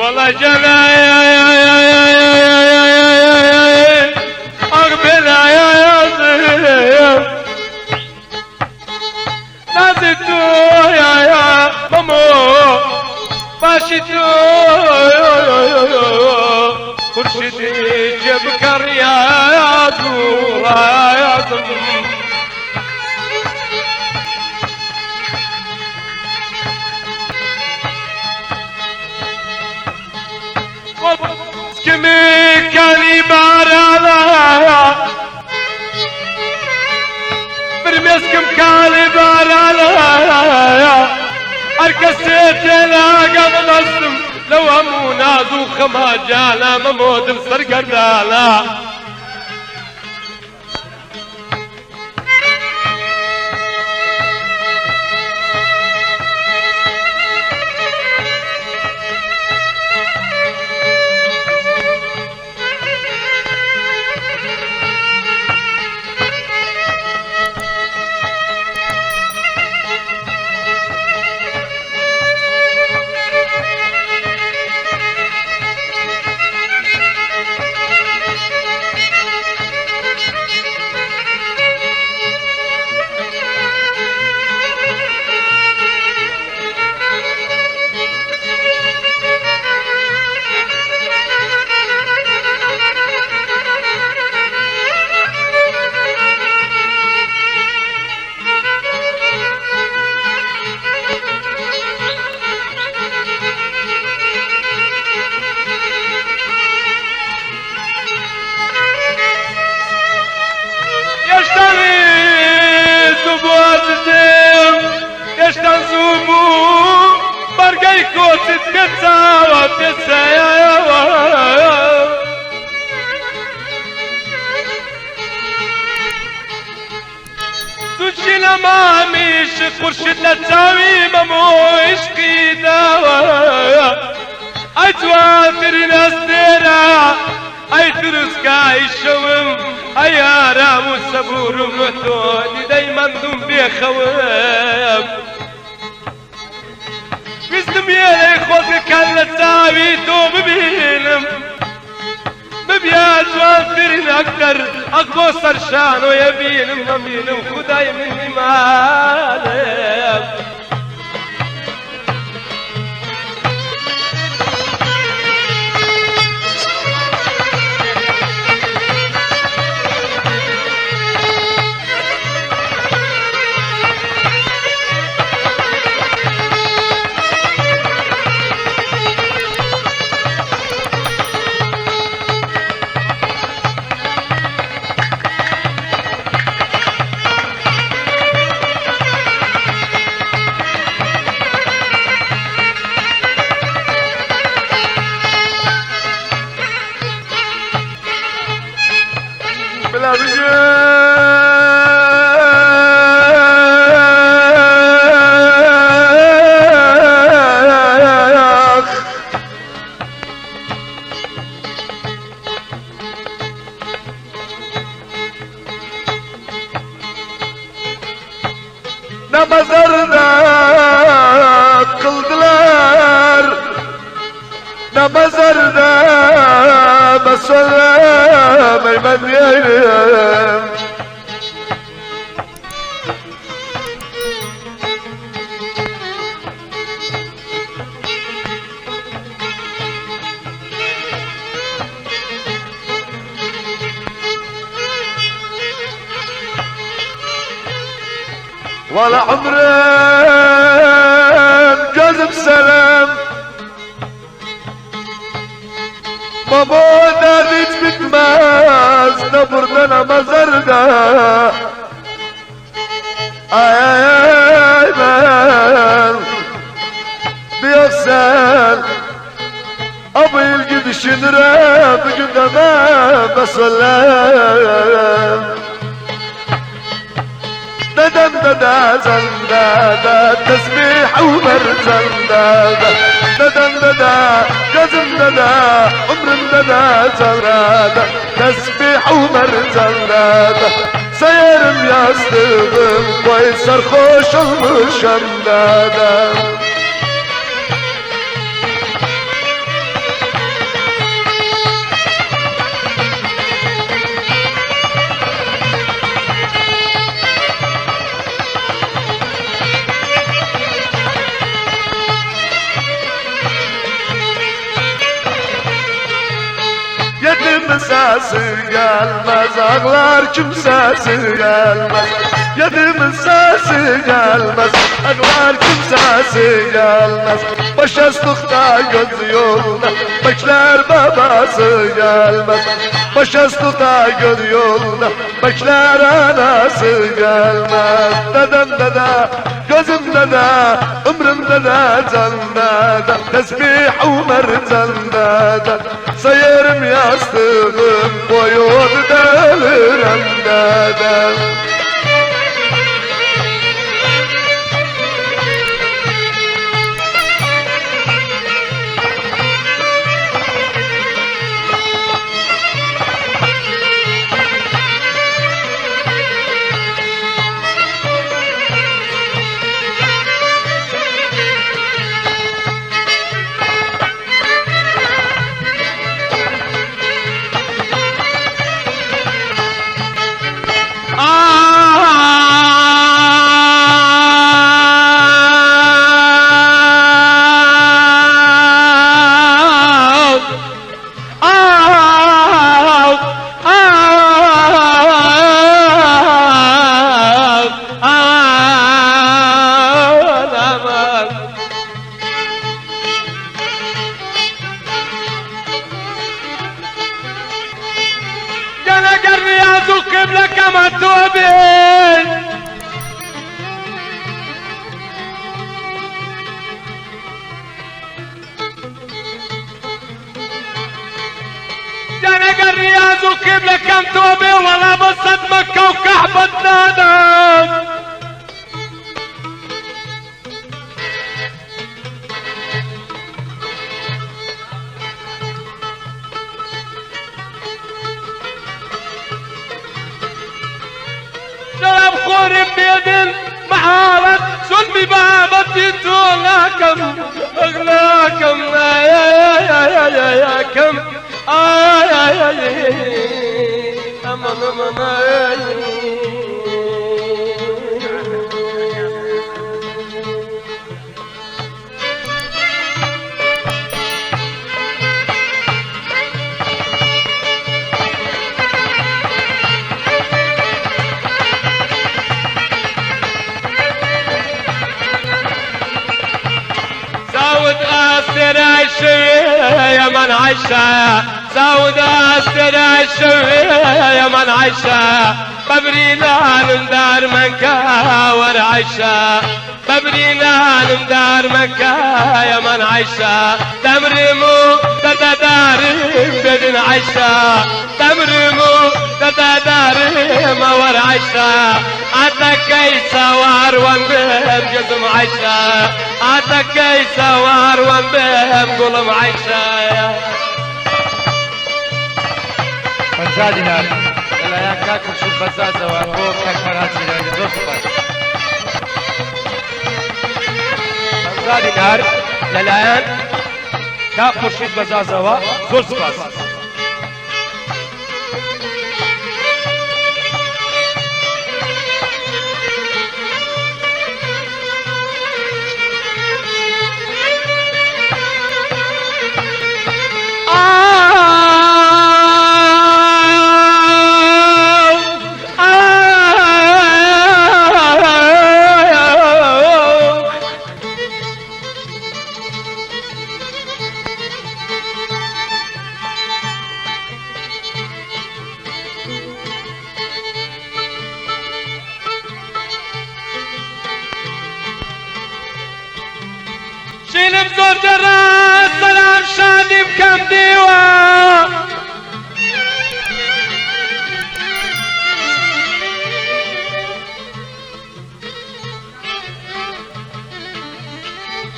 والله جلاي اقبل يا ضيف نازلتو يا مامو باشتو خرشدي جبكر يا دورا يا ضم كمي كاني بارالا برمسكم كاني بارالا اركسيت لا قبل السم لو امونا ذو خما جالا مموت بسر قردالا يشتن زوبو برقي كوتت كتاوة بسياوة تجي لما ميش قرشت لتاوي ممو عشقي داوة اجواتر ناس ديرا اي ترسكا الشوم اي ارام والصبور ومعتود دايما دم بيخوف بيسلم يا اخوتي كان لتساوي تو ببينم ببيات وافرين اكتر اقوى سرشان ويبينم مبينم خداي مني مالك namazlarına kıldılar, namazlarına basalım eymen yerim. ولا عمرين جذب سلام مبونا ذيك بتماز نبردنا مزردا ايمان بيغسل ابو يلقي شنرا بقدما بسلام ندم ددا زندادا تسبيح عمر زندادا ندم ددا جزم ددا عمر ددا زندادا تسبيح عمر زندادا سيرم ياستغم ويسر خوش المشندادا sesi gelmez, ağlar kimsesi gelmez. Yedimin sesi gelmez, ağlar kimsesi gelmez. Baş yastıkta göz yolda bekler babası gelmez. Baş yastıkta göz yolda bekler anası gelmez. Dedem dede, gözümde de, ömrümde de, canda da, tesbih Ömer canda da. Sayarım yastığım boyun delirem dedem. قبلك ما توبين جنق الرياض وقبلك كم توبي ولا بصت مكة وكحبة نادم جرب خورم بيدن محارت سلبي بابتي تولاكم اغلاكم يا كم امان زود أستر الشوية يا من عشا زود أستر الشوية يا من عشا ببرينا ندار مكة ورعشا ببرينا ندار مكة يا من عشا تمرمو تتدارم بدن عشا تمرمو تتدارم ورعشا عتكي سوار وانبهم جزم عشا عتكي سوار وانبهم قلم عشا فنزادي نار الأيام كاكم شو البزازة وأبوك كاك مراتي لأي دوخبر فنزادي نار الأيام كاك مرشيد بزازة وزور سباس شيل بزور جراس سلام شادي بكم ديوة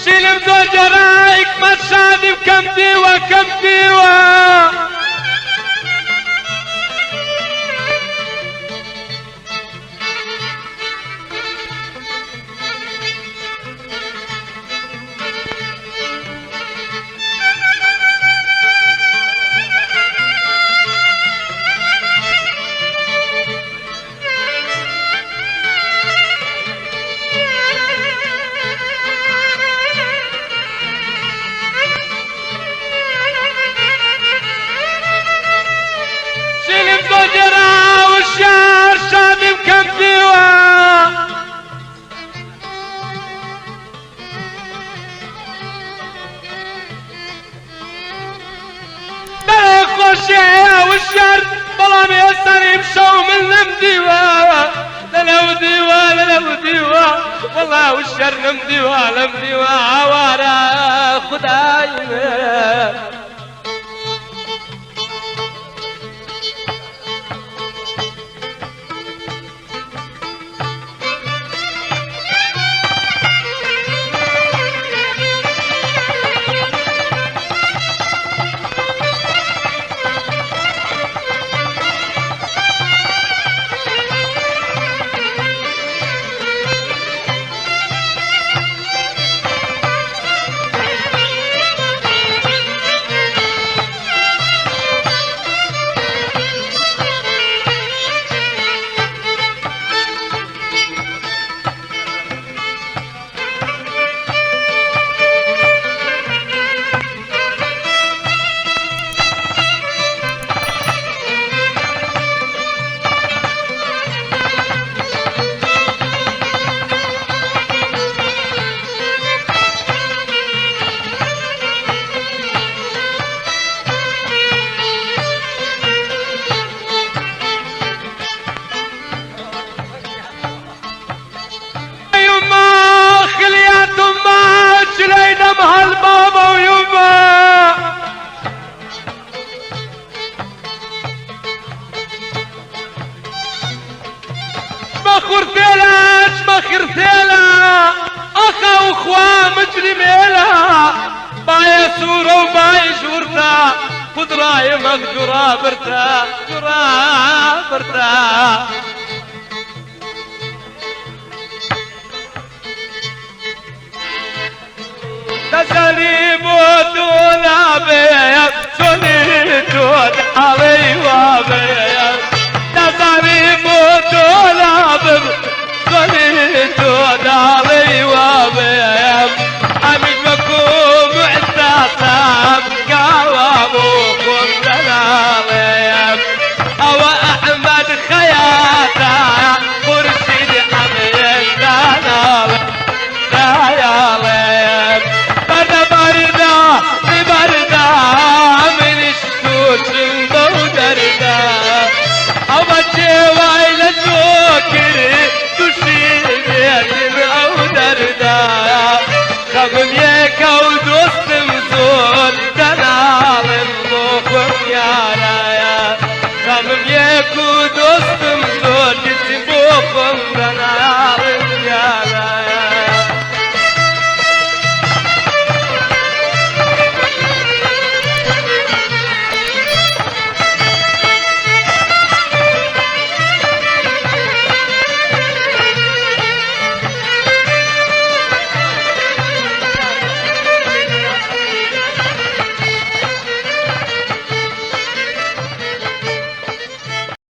شيل بزور جرايك ما شادي بكم ديوة كم ديوة والله والشر مدي وعوارة خداي. هالبابا ويما بخور ثلاث بخر ثلا اخا واخوان مجرميلا باي سورة وباي شورتا خضراي مقدورة برتا برتا تسليم ودولا بيك سنيت ودعوي وبيك تسليم ودولا بيك سنيت ودعوي وبيك